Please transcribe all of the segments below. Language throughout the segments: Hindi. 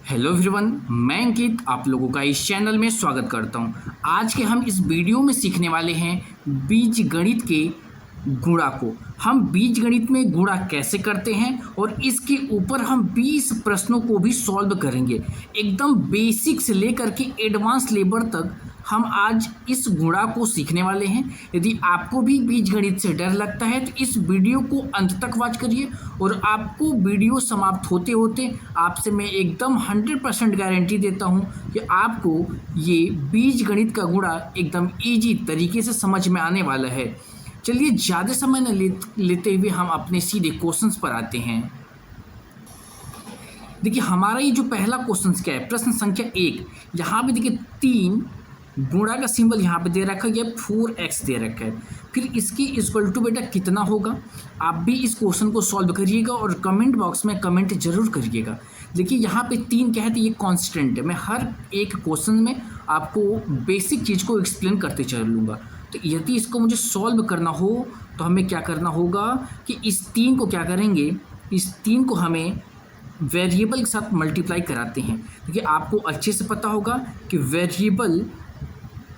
हेलो एवरीवन, मैं अंकित आप लोगों का इस चैनल में स्वागत करता हूं। आज के हम इस वीडियो में सीखने वाले हैं बीजगणित के गुणा को। हम बीजगणित में गुणा कैसे करते हैं और इसके ऊपर हम 20 प्रश्नों को भी सॉल्व करेंगे। एकदम बेसिक से लेकर के एडवांस लेवल तक हम आज इस गुणा को सीखने वाले हैं। यदि आपको भी बीजगणित से डर लगता है तो इस वीडियो को अंत तक वॉच करिए और आपको वीडियो समाप्त होते होते आपसे मैं एकदम 100% गारंटी देता हूं कि आपको ये बीजगणित का गुणा एकदम ईजी तरीके से समझ में आने वाला है। चलिए ज़्यादा समय न लेते हुए हम अपने सीधे क्वेश्चंस पर आते हैं। देखिए हमारा ये जो पहला क्वेश्चन क्या है, प्रश्न संख्या 1। यहाँ पे देखिए 3 गुणा का सिंबल यहाँ पे दे रखा है, ये 4x दे रखा है। फिर इसकी इक्वल टू बेटा कितना होगा। आप भी इस क्वेश्चन को सॉल्व करिएगा और कमेंट बॉक्स में कमेंट जरूर करिएगा। देखिए यहाँ पे 3 क्या है तो ये कांस्टेंट है। मैं हर एक क्वेश्चन में आपको बेसिक चीज़ को एक्सप्लेन करते चलूँगा। तो यदि इसको मुझे सॉल्व करना हो तो हमें क्या करना होगा कि इस 3 को क्या करेंगे, इस 3 को हमें वेरिएबल के साथ मल्टीप्लाई कराते हैं। देखिए आपको अच्छे से पता होगा कि वेरिएबल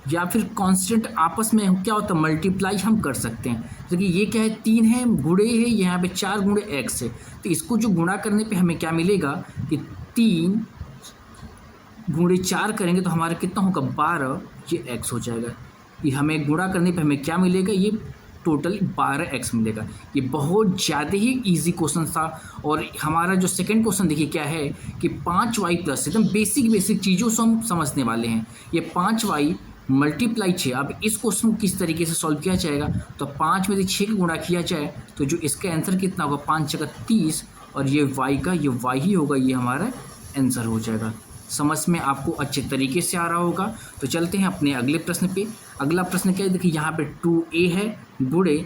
या फिर कांस्टेंट आपस में क्या होता है, मल्टीप्लाई हम कर सकते हैं। देखिए ये क्या है, 3 है गुणे है, यहाँ पे 4 गुणे x है। तो इसको जो गुणा करने पे हमें क्या मिलेगा कि 3 गुणे 4 करेंगे तो हमारा कितना होगा 12, ये x हो जाएगा। ये हमें गुणा करने पे हमें क्या मिलेगा, ये टोटल 12x मिलेगा। ये बहुत ज़्यादा ही इजी क्वेश्चन था। और हमारा जो सेकंड क्वेश्चन देखिए क्या है कि 5y प्लस, एकदम बेसिक चीज़ों से हम समझने वाले हैं। ये 5y मल्टीप्लाई 6। अब इस क्वेश्चन को किस तरीके से सॉल्व किया जाएगा, तो 5 में से 6 का गुणा किया जाए तो जो इसका आंसर कितना होगा 5 × 30 और ये y का ये y ही होगा, ये हमारा आंसर हो जाएगा। समझ में आपको अच्छे तरीके से आ रहा होगा। तो चलते हैं अपने अगले प्रश्न पे। अगला प्रश्न क्या है, देखिए यहाँ पे 2a है गुणे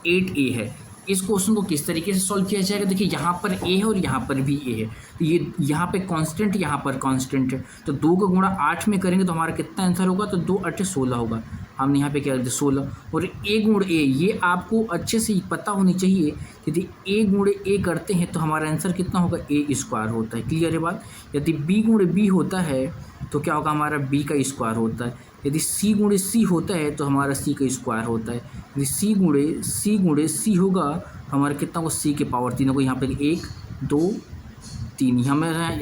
8a है। इस क्वेश्चन को किस तरीके से सॉल्व किया जाएगा। देखिए यहाँ पर a है और यहाँ पर भी a है। तो ये यहाँ पे कांस्टेंट, यहाँ पर कांस्टेंट है। तो 2 का गुणा 8 में करेंगे तो हमारा कितना आंसर होगा, तो 2 × 8 = 16 होगा। हमने यहाँ पे क्या करते 16। और a गुणे a, ये आपको अच्छे से पता होनी चाहिए। यदि a गुणे a करते हैं तो हमारा आंसर कितना होगा, a² होता है। क्लियर है बात। यदि b गुणे b होता है तो क्या होगा, हमारा b का स्क्वायर होता है। यदि c गुणे c होता है तो हमारा c का स्क्वायर होता है। यदि c गुणे c होगा तो हमारा कितना होगा, c के पावर 3 होगा। यहाँ पे 1 2 3,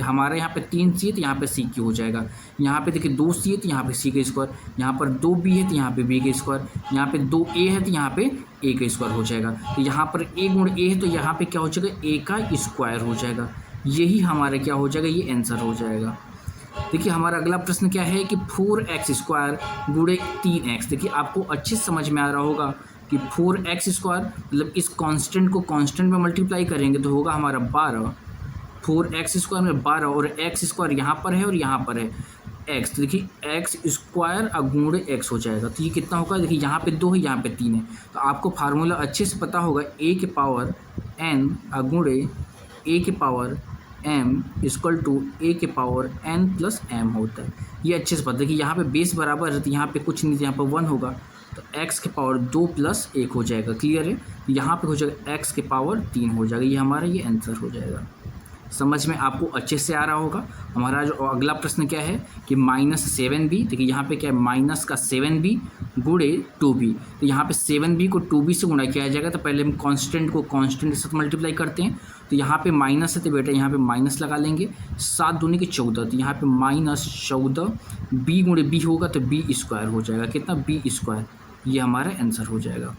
हमारे यहाँ पे 3 c है तो यहाँ पे c की हो जाएगा। यहाँ पे देखिए 2 c है तो यहाँ पे c का स्क्वायर, यहाँ पर 2 b है तो यहाँ पे b का स्क्वायर, यहाँ पे 2 a है तो यहाँ पे a का स्क्वायर हो जाएगा। तो यहाँ पर a गुणे a है तो यहाँ पे क्या हो जाएगा, a का स्क्वायर हो जाएगा। यही हमारा क्या हो जाएगा, ये आंसर हो जाएगा। देखिए हमारा अगला प्रश्न क्या है कि 4x² गुणे 3x। देखिए आपको अच्छे से समझ में आ रहा होगा कि 4x² मतलब इस कांस्टेंट को कांस्टेंट में मल्टीप्लाई करेंगे तो होगा हमारा 12। 4x² में 12 और x² यहाँ पर है और यहाँ पर है x। तो देखिए x² गुणे x हो जाएगा। तो ये कितना होगा, देखिए यहाँ पे 2 है यहाँ पे 3 है। तो आपको फार्मूला अच्छे से पता होगा, a के पावर n गुणे a के पावर m = a के पावर n + m होता है। ये अच्छे से पता है कि यहाँ पे बेस बराबर है तो यहाँ पे कुछ नहीं, यहाँ पर 1 होगा तो x के पावर 2 + 1 हो जाएगा। क्लियर है। यहाँ पे हो जाएगा x के पावर 3 हो जाएगा। ये हमारा ये आंसर हो जाएगा। समझ में आपको अच्छे से आ रहा होगा। हमारा जो अगला प्रश्न क्या है कि -7b। देखिए यहाँ पे क्या है, माइनस का 7b गुणे 2b। तो यहाँ पे 7b को 2b से गुणा किया जाएगा। तो पहले हम कांस्टेंट को कांस्टेंट के साथ मल्टीप्लाई करते हैं। तो यहाँ पे माइनस है तो बेटा यहाँ पे माइनस लगा लेंगे। 7 दूनी के 14, तो यहाँ पे -14 b गुणे b होगा तो b² हो जाएगा। कितना, b²। ये हमारा आंसर हो जाएगा।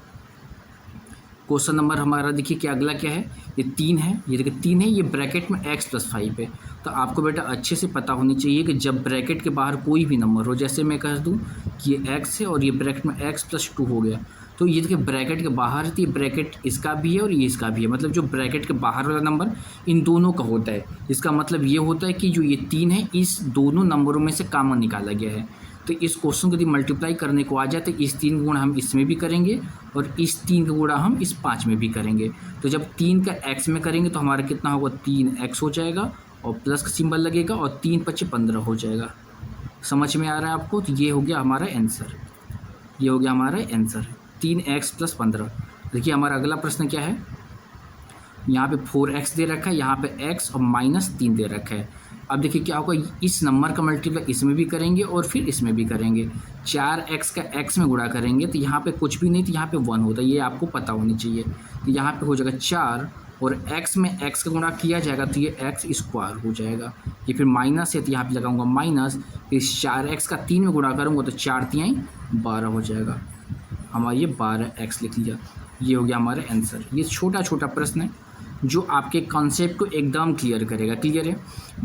क्वेश्चन नंबर हमारा देखिए क्या अगला क्या है, ये 3 है। ये देखिए 3 है, ये ब्रैकेट में x + 5 है। तो आपको बेटा अच्छे से पता होनी चाहिए कि जब ब्रैकेट के बाहर कोई भी नंबर हो, जैसे मैं कह दूं कि ये x है और ये ब्रैकेट में x + 2 हो गया, तो ये देखिए ब्रैकेट के बाहर है तो ये ब्रैकेट इसका भी है और ये इसका भी है। मतलब जो ब्रैकेट के बाहर वाला नंबर इन दोनों का होता है। इसका मतलब ये होता है कि जो ये 3 है इस दोनों नंबरों में से कॉमन निकाला गया है। तो इस क्वेश्चन को यदि मल्टीप्लाई करने को आ जाए तो इस 3 का गुणा हम इसमें भी करेंगे और इस 3 का गुणा हम इस 5 में भी करेंगे। तो जब 3 का x में करेंगे तो हमारा कितना होगा, 3x हो जाएगा और प्लस का सिंबल लगेगा और 3 × 5 = 15 हो जाएगा। समझ में आ रहा है आपको। तो ये हो गया हमारा आंसर, ये हो गया हमारा आंसर 3x + 15। देखिए हमारा अगला प्रश्न क्या है, यहाँ पे 4x दे रखा है, यहाँ पे x और -3 दे रखा है। अब देखिए क्या होगा, इस नंबर का मल्टीप्लाई इसमें भी करेंगे और फिर इसमें भी करेंगे। 4x का x में गुणा करेंगे तो यहाँ पे कुछ भी नहीं, तो यहाँ पे 1 होता है, ये आपको पता होनी चाहिए। तो यहाँ पे हो जाएगा 4 और x में x का गुणा किया जाएगा तो ये x स्क्वायर हो जाएगा। ये फिर माइनस है तो यहाँ पे लगाऊंगा माइनस, फिर 4x का 3 में गुणा करूँगा तो 4 3 12 हो जाएगा। हमारा ये 12x लिख लिया। ये हो गया हमारा आंसर। ये छोटा छोटा प्रश्न है जो आपके कॉन्सेप्ट को एकदम क्लियर करेगा। क्लियर है।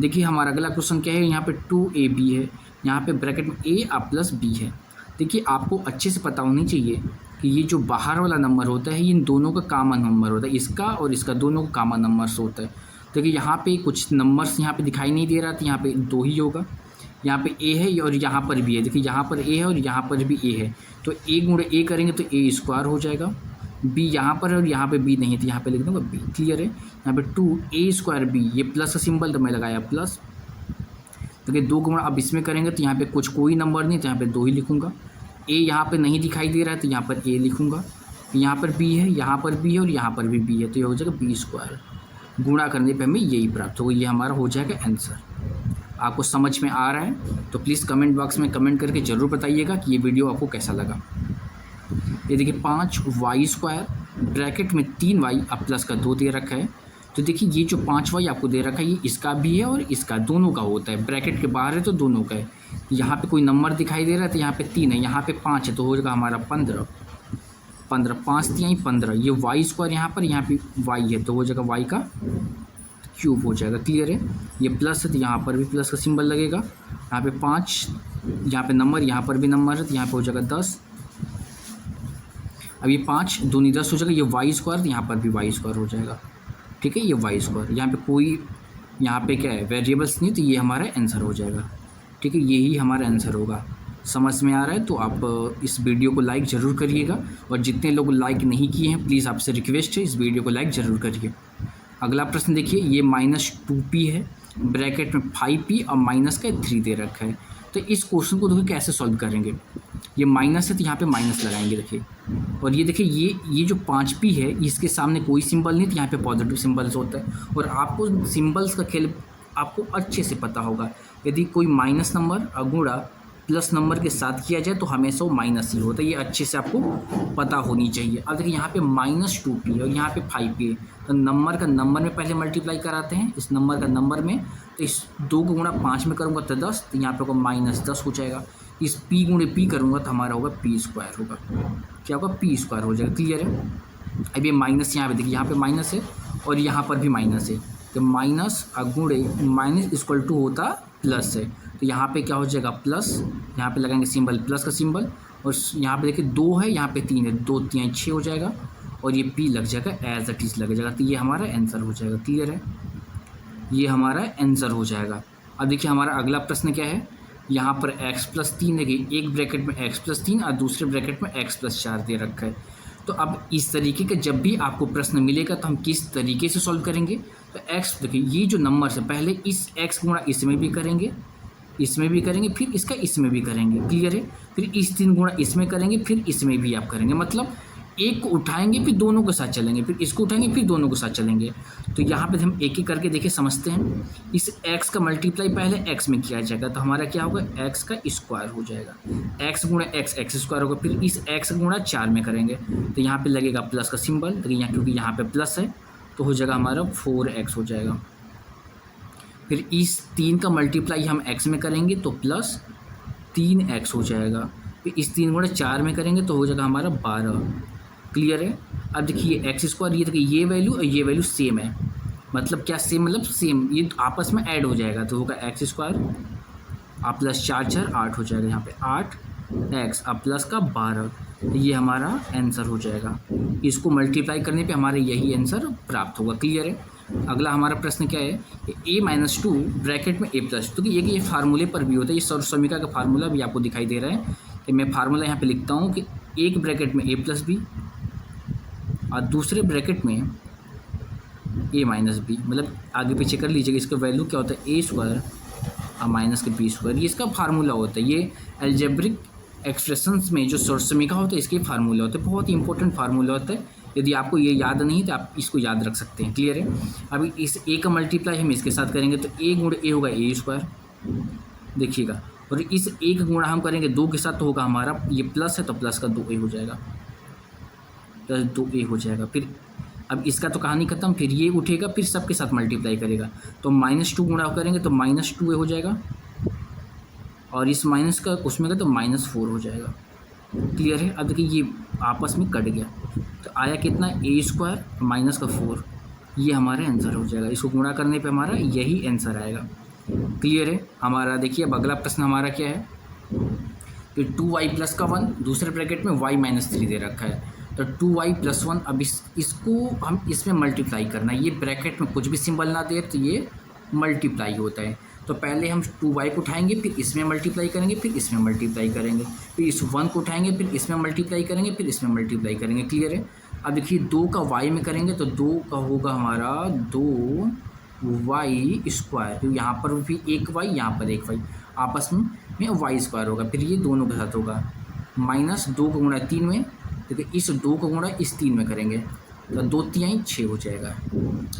देखिए हमारा अगला क्वेश्चन क्या है, यहाँ पे 2ab है, यहाँ पे ब्रैकेट में a और प्लस b है। देखिए आपको अच्छे से पता होनी चाहिए कि ये जो बाहर वाला नंबर होता है, इन दोनों का कॉमन नंबर होता है, इसका और इसका दोनों का कॉमन नंबर्स होता है। देखिए यहाँ पे कुछ नंबर्स यहाँ पे दिखाई नहीं दे रहा, तो यहाँ पे 2 ही होगा। यहाँ पे a है और यहाँ पर भी है। देखिए यहाँ पर a है और यहाँ पर भी a है, तो a गुणे a करेंगे तो a स्क्वायर हो जाएगा। b यहाँ पर है और यहाँ पे b नहीं है, तो यहाँ पे लिख दूँगा b। क्लियर है। यहाँ पे 2a स्क्वायर b, ये प्लस का सिंबल तो मैं लगाया प्लस। देखिए 2 गुणा अब इसमें करेंगे तो यहाँ पे कुछ कोई नंबर नहीं, तो यहाँ पे 2 ही लिखूँगा। a यहाँ पे नहीं दिखाई दे रहा है तो यहाँ पर a लिखूँगा। यहाँ पर b है, यहाँ पर b है और यहाँ पर भी b है, तो ये हो जाएगा b स्क्वायर। गुणा करने पे हमें यही प्राप्त होगा। ये हमारा हो जाएगा आंसर। आपको समझ में आ रहा है तो प्लीज़ कमेंट बॉक्स में कमेंट करके ज़रूर बताइएगा कि ये वीडियो आपको कैसा लगा। ये देखिए 5y स्क्वायर ब्रैकेट में 3y अब प्लस का 2 दे रखा है। तो देखिए ये जो 5y आपको दे रखा है, ये इसका भी है और इसका, दोनों का होता है। ब्रैकेट के बाहर है तो दोनों का है। यहाँ पे कोई नंबर दिखाई दे रहा है तो यहाँ पे 3 है, यहाँ पे 5 है, तो हो जाएगा हमारा 15। 5 3 15। ये y स्क्वायर यहाँ पे y है, तो हो जाएगा y का क्यूब हो जाएगा। क्लियर है। ये प्लस है तो यहाँ पर भी प्लस का सिंबल लगेगा। यहाँ पे 5, यहाँ पे नंबर, यहाँ पर भी नंबर है, तो यहाँ पे हो जाएगा 10। अब ये 5 दूनी 10 हो जाएगा। ये y स्क्वायर, तो यहाँ पर भी y स्क्वायर हो जाएगा। ठीक है, ये y स्क्वायर। यहाँ पे कोई, यहाँ पे क्या है, वेरिएबल्स नहीं, तो ये हमारा आंसर हो जाएगा। ठीक है, यही हमारा आंसर होगा। समझ में आ रहा है तो आप इस वीडियो को लाइक ज़रूर करिएगा, और जितने लोग लाइक नहीं किए हैं प्लीज़ आपसे रिक्वेस्ट है इस वीडियो को लाइक ज़रूर करिए। अगला प्रश्न देखिए, ये -2p है, ब्रैकेट में 5p और माइनस का 3 दे रखा है। तो इस क्वेश्चन को देखिए कैसे सॉल्व करेंगे। ये माइनस है तो यहाँ पे माइनस लगाएंगे। देखिए, और ये देखिए ये जो 5p है, इसके सामने कोई सिंबल नहीं, तो यहाँ पे पॉजिटिव सिंबल्स होता है। और आपको सिंबल्स का खेल आपको अच्छे से पता होगा। यदि कोई माइनस नंबर गुणा प्लस नंबर के साथ किया जाए तो हमेशा वो माइनस ही होता है। ये अच्छे से आपको पता होनी चाहिए। अब देखिए यहाँ पे -2p और यहाँ पे 5p है, तो नंबर का नंबर में पहले मल्टीप्लाई कराते हैं, इस नंबर का नंबर में। तो इस 2 को गुणा 5 में करूँगा तो 10, तो यहाँ पे होगा -10 हो जाएगा। इस p गुणे p करूँगा तो हमारा होगा p स्क्वायर होगा। क्या होगा, p स्क्वायर हो जाएगा। क्लियर है। अब ये माइनस यहाँ पे देखिए, यहाँ पे माइनस है और यहाँ पर भी माइनस है, तो माइनस गुणे माइनस इक्वल टू होता प्लस है, तो यहाँ पे क्या हो जाएगा प्लस। यहाँ पे लगाएंगे सिंबल प्लस का सिंबल, और यहाँ पे देखिए 2 है, यहाँ पे 3 है, 2 3 6 हो जाएगा, और ये p लग जाएगा, एज इट इज़ लग जाएगा। तो ये हमारा आंसर हो जाएगा। क्लियर है, ये हमारा आंसर हो जाएगा। अब देखिए हमारा अगला प्रश्न क्या है, यहाँ पर x+3 देखिए, एक ब्रैकेट में x+3 और दूसरे ब्रैकेट में x+4 दे रखा है। तो अब इस तरीके का जब भी आपको प्रश्न मिलेगा तो हम किस तरीके से सॉल्व करेंगे। तो x देखिए, ये जो नंबर से पहले इस x गुणा इसमें भी करेंगे, इसमें भी करेंगे, फिर इसका इसमें भी करेंगे। क्लियर है। फिर इस 3 गुणा इसमें करेंगे, फिर इसमें भी आप करेंगे। मतलब एक को उठाएंगे फिर दोनों के साथ चलेंगे, फिर इसको उठाएंगे फिर दोनों के साथ चलेंगे। तो यहाँ पे हम एक एक करके देखिए समझते हैं। इस x का मल्टीप्लाई पहले x में किया जाएगा, तो हमारा क्या होगा, x का स्क्वायर हो जाएगा। x गुणा x स्क्वायर होगा। फिर इस x गुणा 4 में करेंगे, तो यहाँ पे लगेगा प्लस का सिंबल, देखिए यहाँ, क्योंकि यहाँ पे प्लस है तो हो जाएगा हमारा 4x हो जाएगा। फिर इस 3 का मल्टीप्लाई हम x में करेंगे तो प्लस 3x हो जाएगा। फिर इस 3 गुणा 4 में करेंगे तो हो जाएगा हमारा 12। क्लियर है। अब देखिए x स्क्वायर, ये देखिए ये वैल्यू और ये वैल्यू सेम है। मतलब क्या सेम, मतलब सेम, ये आपस में ऐड हो जाएगा, तो होगा x स्क्वायर आप प्लस 4 4 8 हो जाएगा। यहाँ पे 8x अब प्लस का 12, ये हमारा आंसर हो जाएगा। इसको मल्टीप्लाई करने पे हमारे यही आंसर प्राप्त होगा। क्लियर है। अगला हमारा प्रश्न क्या है, a-2 ब्रैकेट में a+, तो ये फार्मूले पर भी होता है। ये समीकरण का फार्मूला भी आपको दिखाई दे रहा है कि मैं फार्मूला यहाँ पे लिखता हूँ कि एक ब्रैकेट में a+b और दूसरे ब्रैकेट में a-b, मतलब आगे पीछे कर लीजिएगा। इसका वैल्यू क्या होता है, a स्क्वायर और माइनस के b स्क्वायर, ये इसका फार्मूला होता है। ये अलजेब्रिक एक्सप्रेशंस में जो समीकरण होता है इसके फार्मूला होता है। बहुत ही इंपॉर्टेंट फार्मूला होता है, यदि आपको ये याद नहीं तो आप इसको याद रख सकते हैं। क्लियर है। अभी इस ए का मल्टीप्लाई हम इसके साथ करेंगे तो ए गुणे ए होगा ए स्क्वायर, देखिएगा। और इस ए का गुणा हम करेंगे 2 के साथ तो होगा हमारा, ये प्लस है तो प्लस का 2a हो जाएगा, प्लस 2a हो जाएगा। फिर अब इसका तो कहानी खत्म, फिर ये उठेगा फिर सबके साथ मल्टीप्लाई करेगा तो -2 गुणा करेंगे तो -2a हो जाएगा, और इस माइनस का उसमें का तो -4 हो जाएगा। क्लियर है। अब देखिए ये आपस में कट गया तो आया कितना, a स्क्वायर माइनस का 4, ये हमारा आंसर हो जाएगा। इसको गुणा करने पे हमारा यही आंसर आएगा। क्लियर है। हमारा देखिए अब अगला प्रश्न हमारा क्या है, फिर 2y प्लस का 1 दूसरे ब्रैकेट में y माइनस 3 दे रखा है तो 2y प्लस 1। अब इसको हम इसमें मल्टीप्लाई करना है, ये ब्रैकेट में कुछ भी सिंबल ना दे तो ये मल्टीप्लाई होता है। तो पहले हम 2y को उठाएंगे फिर इसमें मल्टीप्लाई करेंगे फिर इसमें मल्टीप्लाई करेंगे, फिर इस 1 को उठाएंगे फिर इसमें मल्टीप्लाई करेंगे फिर इसमें मल्टीप्लाई करेंगे। क्लियर है। अब देखिए 2 का y में करेंगे तो 2 का होगा हमारा 2y स्क्वायर, तो यहाँ पर भी एक y यहाँ पर एक y, आपस में y स्क्वायर होगा, फिर ये दोनों के साथ होगा -2 का गुणा 3 में, देखिए इस 2 का गुणा इस 3 में करेंगे तो 2 3 6 हो जाएगा।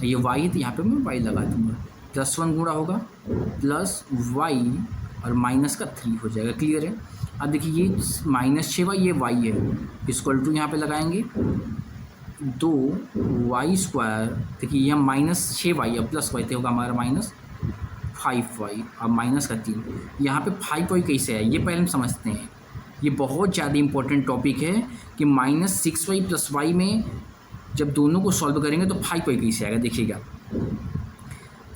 ये y है तो यहाँ पे मैं y लगा दूँगा, +1 गुणा होगा प्लस y और माइनस का 3 हो जाएगा। क्लियर है। अब देखिए ये -6y ये y है, इक्वल टू यहाँ पे लगाएंगे 2y स्क्वायर, देखिए यह -6y और प्लस y तो होगा हमारा -5y और माइनस का 3। यहाँ पे 5y कैसे है ये पहले हम समझते हैं, ये बहुत ज़्यादा इंपॉर्टेंट टॉपिक है कि -6y प्लस y में जब दोनों को सॉल्व करेंगे तो 5y कैसे आएगा देखिएगा।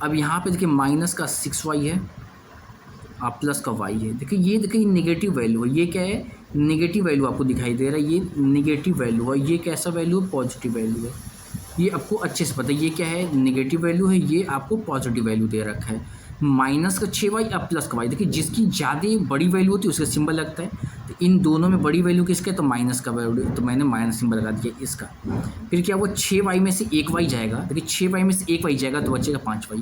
अब यहाँ पे देखिए माइनस का 6y है और प्लस का y है, देखिए ये देखिए नेगेटिव वैल्यू है, ये क्या है नेगेटिव वैल्यू आपको दिखाई दे रहा है, ये नेगेटिव वैल्यू है, ये कैसा वैल्यू है पॉजिटिव वैल्यू है, ये आपको अच्छे से पता है ये क्या है नेगेटिव वैल्यू है, ये आपको पॉजिटिव वैल्यू दे रखा है। माइनस का 6y और प्लस का y, देखिए जिसकी ज़्यादा बड़ी वैल्यू होती है उसका सिंबल लगता है, तो इन दोनों में बड़ी वैल्यू किसका है तो माइनस का वैल्यू, तो मैंने माइनस सिंबल लगा दिया इसका। फिर क्या वो 6y में से 1y जाएगा, देखिए 6y में से 1y जाएगा तो बचेगा 5y,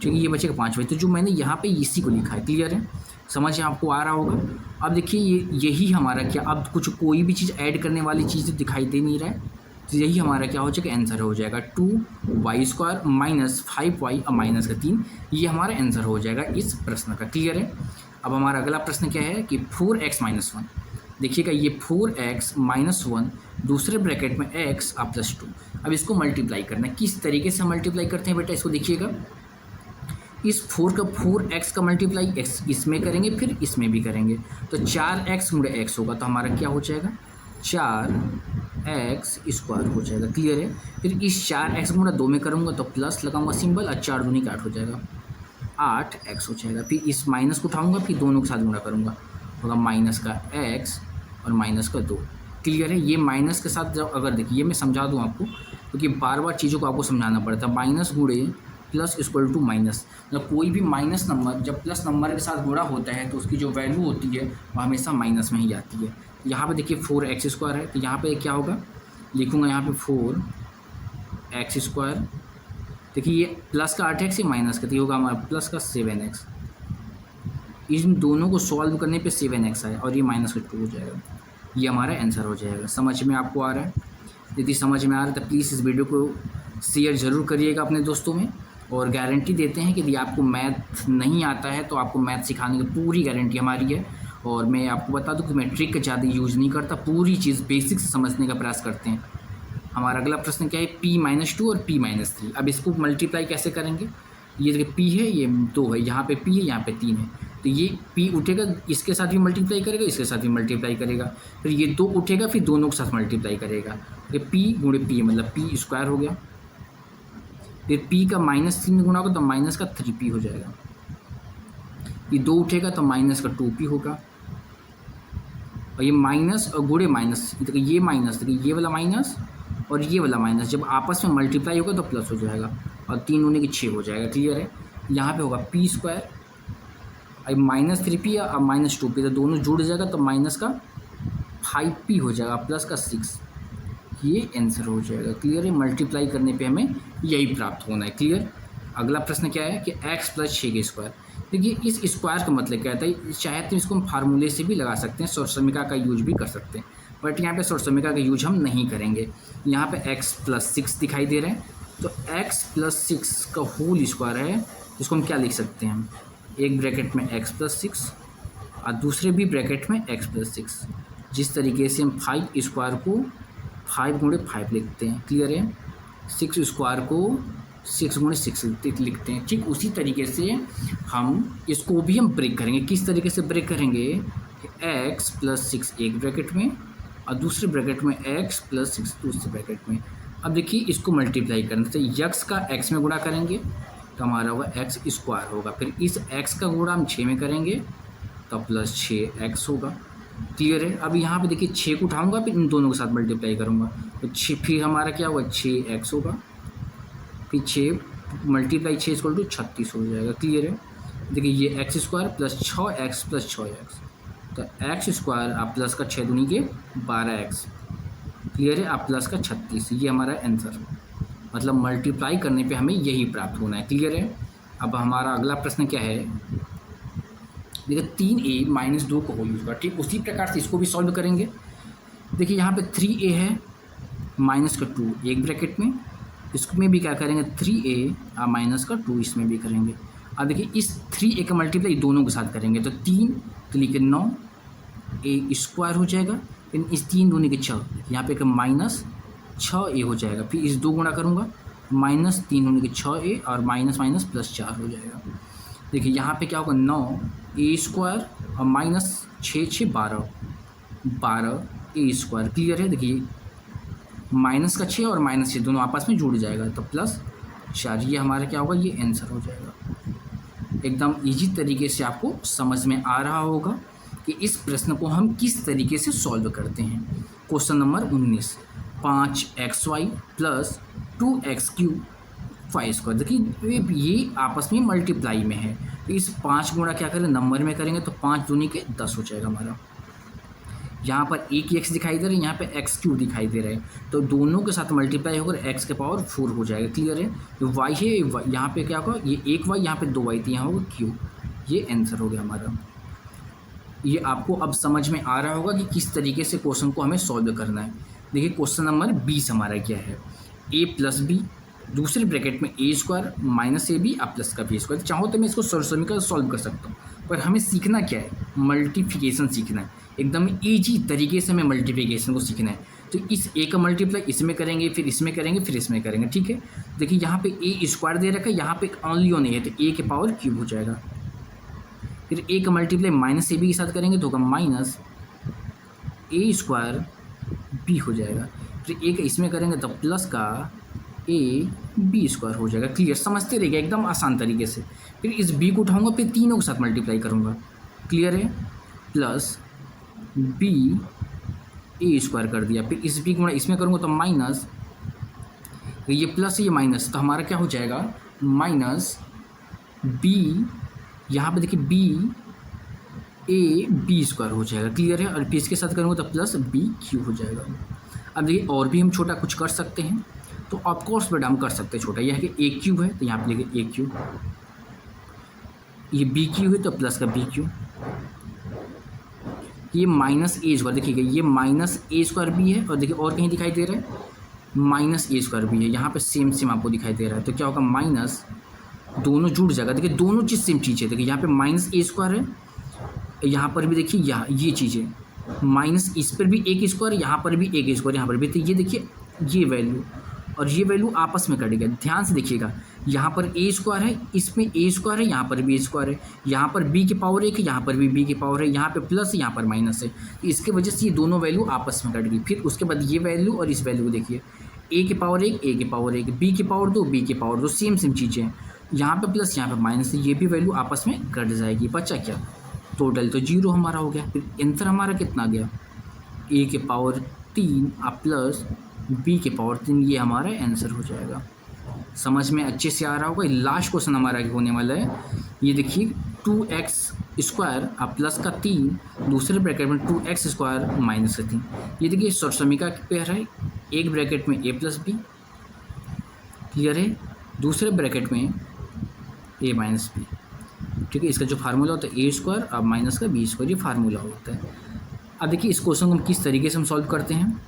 ठीक है ये बचेगा 5y, तो जो मैंने यहाँ पे इसी को लिखा है। क्लियर है, समझ आपको आ रहा होगा। अब देखिए यही हमारा क्या, अब कुछ कोई भी चीज़ ऐड करने वाली चीज़ दिखाई दे नहीं रहा है, तो यही हमारा क्या हो जाएगा आंसर हो जाएगा 2y स्क्वायर माइनस 5y और माइनस का 3, ये हमारा आंसर हो जाएगा इस प्रश्न का। क्लियर है। अब हमारा अगला प्रश्न क्या है कि 4x माइनस 1, देखिएगा ये 4x माइनस 1 दूसरे ब्रैकेट में x और प्लस 2, अब इसको मल्टीप्लाई करना है। किस तरीके से मल्टीप्लाई करते हैं बेटा इसको देखिएगा, इस 4x का मल्टीप्लाई x इसमें करेंगे फिर इसमें भी करेंगे तो 4x गुणे x होगा, तो हमारा क्या हो जाएगा 4x स्क्वायर हो जाएगा। क्लियर है। फिर इस 4x गुणा 2 में करूँगा तो प्लस लगाऊंगा सिंबल और 4 दूनी का 8 हो जाएगा, 8x हो जाएगा। फिर इस माइनस को उठाऊंगा फिर दोनों के साथ गुणा करूँगा, होगा माइनस का x और माइनस का 2। क्लियर है। ये माइनस के साथ जब अगर देखिए मैं समझा दूँ आपको, क्योंकि बार बार चीज़ों को आपको समझाना पड़ता है, माइनस गुणे प्लस इक्वल टू माइनस, मतलब कोई भी माइनस नंबर जब प्लस नंबर के साथ गुणा होता है तो उसकी जो वैल्यू होती है वो हमेशा माइनस में ही आती है। यहाँ पे देखिए 4x स्क्वायर है तो यहाँ पे क्या होगा लिखूँगा यहाँ पे 4x स्क्वायर, देखिए ये प्लस का 8x है माइनस का, तो ये होगा हमारा प्लस का 7x, इन दोनों को सॉल्व करने पे 7x आए और ये माइनस का 2 हो जाएगा, ये हमारा आंसर हो जाएगा। समझ में आपको आ रहा है? यदि समझ में आ रहा है तो प्लीज़ इस वीडियो को शेयर ज़रूर करिएगा अपने दोस्तों में, और गारंटी देते हैं कि यदि आपको मैथ नहीं आता है तो आपको मैथ सिखाने की पूरी गारंटी हमारी है। और मैं आपको बता दूं कि मैं ट्रिक का ज़्यादा यूज़ नहीं करता, पूरी चीज़ बेसिक से समझने का प्रयास करते हैं। हमारा अगला प्रश्न क्या है p-2 और p-3। अब इसको मल्टीप्लाई कैसे करेंगे, ये देखिए p है ये 2 है, यहाँ पे p है यहाँ पे 3 है, तो ये p उठेगा इसके साथ भी मल्टीप्लाई करेगा इसके साथ भी मल्टीप्लाई करेगा, फिर ये 2 उठेगा फिर दोनों के साथ मल्टीप्लाई करेगा, तो p गुणे p मतलब p स्क्वायर हो गया, फिर p का -3 में गुणा होगा तो माइनस का 3p हो जाएगा, ये 2 उठेगा तो माइनस का 2p होगा, और ये माइनस और गुणे माइनस, देखिए ये माइनस देखिए ये वाला माइनस और ये वाला माइनस जब आपस में मल्टीप्लाई होगा तो प्लस हो जाएगा और 3 होने की 6 हो जाएगा। क्लियर है। यहाँ पे होगा p स्क्वायर अब -3p और -2p, तो दोनों जुड़ जाएगा तो माइनस का 5p हो जाएगा प्लस का 6, ये आंसर हो जाएगा। क्लियर है। मल्टीप्लाई करने पे हमें यही प्राप्त होना है। क्लियर। अगला प्रश्न क्या है कि x + 6 का स्क्वायर, देखिए इस स्क्वायर का मतलब क्या होता है, चाहे तो इसको हम फार्मूले से भी लगा सकते हैं, सौर समीकरण का यूज भी कर सकते हैं, बट यहाँ पे सॉर्ट का यूज हम नहीं करेंगे। यहाँ पे x+6 दिखाई दे रहा है, तो x+6 का होल स्क्वायर है, इसको हम क्या लिख सकते हैं, एक ब्रैकेट में x+6 और दूसरे भी ब्रैकेट में x+6। जिस तरीके से हम 5 स्क्वायर को 5 गुणे 5 लिखते हैं, क्लियर है, 6 स्क्वायर को 6 गुणे 6 लिखते हैं, ठीक उसी तरीके से हम इसको भी हम ब्रेक करेंगे। किस तरीके से ब्रेक करेंगे, x+6 एक ब्रैकेट में और दूसरे ब्रैकेट में x+6 दूसरे ब्रैकेट में। अब देखिए इसको मल्टीप्लाई करने से यक्स का x में गुणा करेंगे तो हमारा होगा x² होगा, फिर इस x का गुणा हम 6 में करेंगे तो +6x होगा, क्लियर है। अब यहाँ पे देखिए 6 को उठाऊंगा फिर इन दोनों के साथ मल्टीप्लाई करूँगा तो 6, फिर हमारा क्या होगा 6x होगा, फिर 6 × 6 = 36 हो जाएगा, क्लियर है। देखिए ये x² + 6x + 6x, तो x² आप प्लस का 6 दूनी के 12x, क्लियर है, आप प्लस का 36, ये हमारा आंसर, मतलब मल्टीप्लाई करने पे हमें यही प्राप्त होना है, क्लियर है। अब हमारा अगला प्रश्न क्या है, देखिए 3a - 2 को होल स्क्वायर, ठीक उसी प्रकार से इसको भी सॉल्व करेंगे। देखिए यहाँ पे 3a है माइनस का 2 एक ब्रैकेट में, इसमें भी क्या करेंगे 3a माइनस का 2 इसमें भी करेंगे। अब देखिए इस 3a का मल्टीप्लाई दोनों के साथ करेंगे तो 3 तो लिखे 9a² हो जाएगा, फिर इस 3 दूनी के 6, यहाँ पे -6a हो जाएगा, फिर इस 2 गुणा करूँगा -3 दूनी के 6a और माइनस +4 हो जाएगा। देखिए यहाँ पे क्या होगा 9a² और -6 6 12a², क्लियर है। देखिए माइनस का 6 और -6 दोनों आपस में जुड़ जाएगा तो +4, ये हमारा क्या होगा, ये आंसर हो जाएगा। एकदम इजी तरीके से आपको समझ में आ रहा होगा कि इस प्रश्न को हम किस तरीके से सॉल्व करते हैं। Question number 19, 5xy + 2x³ 5²। देखिए ये आपस में मल्टीप्लाई में है, तो इस 5 गुणा क्या करें नंबर में करेंगे तो 5 दूनी के 10 हो जाएगा हमारा। यहाँ पर एक ही x दिखाई दे रहा है, यहाँ पे x³ दिखाई दे रहा है, तो दोनों के साथ मल्टीप्लाई होकर x⁴ हो जाएगा, क्लियर है। तो y है, यहाँ पे क्या होगा, ये एक y, यहाँ पे 2 y, तो यहाँ होगा q, ये आंसर हो गया हमारा। ये आपको अब समझ में आ रहा होगा कि किस तरीके से क्वेश्चन को हमें सॉल्व करना है। देखिए क्वेश्चन नंबर 20 हमारा क्या है, a + b दूसरे ब्रैकेट में a² - ab और प्लस का b²। चाहो तो मैं इसको सॉल्व कर सकता हूँ, पर हमें सीखना क्या है, मल्टीप्लिकेशन सीखना है, एकदम ईजी तरीके से हमें मल्टीप्लिकेशन को सीखना है। तो इस a का मल्टीप्लाई इसमें करेंगे, फिर इसमें करेंगे, फिर इसमें करेंगे, ठीक है। देखिए यहाँ पे a² दे रखा है, यहाँ पे ओनली नहीं है तो a³ हो जाएगा। फिर a का मल्टीप्लाई -ab के साथ करेंगे तो होगा -a² हो जाएगा। फिर a का इसमें करेंगे तो प्लस का ab² हो जाएगा, क्लियर, समझते रहिएगा एकदम आसान तरीके से। फिर इस b को उठाऊंगा, फिर तीनों के साथ मल्टीप्लाई करूँगा, क्लियर है, प्लस b a² कर दिया, फिर इस b गुणा इसमें करूँगा तो माइनस, ये प्लस ये माइनस, तो हमारा क्या हो जाएगा -b, यहाँ पे देखिए b² हो जाएगा, क्लियर है। और फिर इसके साथ करूँगा तो +bq हो जाएगा। अब देखिए और भी हम छोटा कुछ कर सकते हैं, तो ऑफकोर्स बेटा हम कर सकते हैं छोटा, यह है कि a³ है तो यहाँ पे लिखे a³, ये bq है तो प्लस का bq, ये -a², देखिएगा ये -a² भी है, और देखिए और कहीं दिखाई दे रहा है -a² भी है, यहाँ पे सेम आपको दिखाई दे रहा है, तो क्या होगा माइनस, दोनों जुड़ जाएगा। देखिए दोनों चीज़ सेम चीज़ है, देखिए यहाँ पे -a² है, यहाँ पर भी देखिए ये चीज़ है, माइनस इस पर भी एक स्क्वायर, यहाँ पर भी एक स्क्वायर, यहाँ पर भी, तो ये देखिए ये वैल्यू और ये वैल्यू आपस में कटेगा। ध्यान से देखिएगा, यहाँ पर a² है, इसमें a² है, यहाँ पर भी a² है, यहाँ पर b की पावर 1 है, यहाँ पर भी b की पावर है, यहाँ पे प्लस यहाँ पर माइनस है, तो इसके वजह से ये दोनों वैल्यू आपस में कट गई। फिर उसके बाद ये वैल्यू और इस वैल्यू को देखिए, a की पावर 1 a की पावर 1, b की पावर 2 b की पावर 2, सेम चीज़ें हैं, यहाँ पे प्लस यहाँ पे माइनस, ये भी वैल्यू आपस में कट जाएगी। बचा क्या, टोटल तो 0 हमारा हो गया। फिर आंसर हमारा कितना गया, a की पावर 3 प्लस b की पावर 3, ये हमारा आंसर हो जाएगा। समझ में अच्छे से आ रहा होगा। लास्ट क्वेश्चन हमारा होने वाला है, ये देखिए 2x² प्लस का 3 दूसरे ब्रैकेट में 2x² माइनस का 3, ये देखिए समीका पेयर है, एक ब्रैकेट में a + b, क्लियर है, दूसरे ब्रैकेट में a - b, ठीक है। इसका जो फार्मूला होता है a² अब माइनस का b², ये फार्मूला होता है। अब देखिए इस क्वेश्चन को हम किस तरीके से हम सॉल्व करते हैं।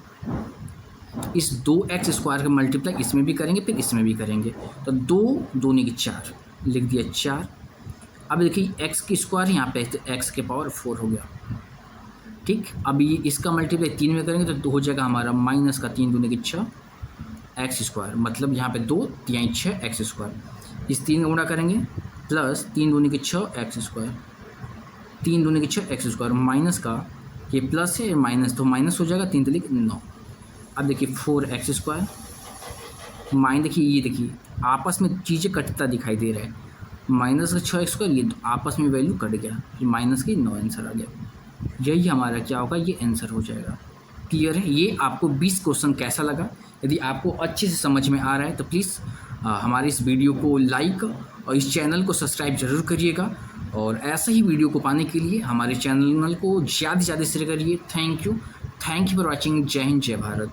इस 2x² का मल्टीप्लाई इसमें भी करेंगे फिर इसमें भी करेंगे, तो 2 दूनी की 4 लिख दिया 4। अब देखिए x की स्क्वायर यहाँ पे x के पावर 4 हो गया, ठीक। अब ये इसका मल्टीप्लाई 3 में करेंगे तो हो जाएगा हमारा माइनस का 3 दूनी की 6 x², मतलब यहाँ पे 2 3 6 x²। इस 3 का गुणा करेंगे प्लस 3 दूनी की 6 x², 3 दूनी की 6 x² माइनस का ये प्लस है माइनस तो माइनस हो जाएगा, 3 3 9। अब देखिए 4x², माइन देखिए ये देखिए आपस में चीज़ें कटता दिखाई दे रहा है, माइनस का 6x², ये आपस में वैल्यू कट गया, ये माइनस की 9 आंसर आ गया। यही हमारा क्या होगा, ये आंसर हो जाएगा। क्लियर है। ये आपको 20 क्वेश्चन कैसा लगा? यदि आपको अच्छे से समझ में आ रहा है तो प्लीज़ हमारे इस वीडियो को लाइक और इस चैनल को सब्सक्राइब जरूर करिएगा, और ऐसे ही वीडियो को पाने के लिए हमारे चैनल को ज़्यादा से ज़्यादा शेयर करिए। Thank you for watching. जय हिंद, जय भारत।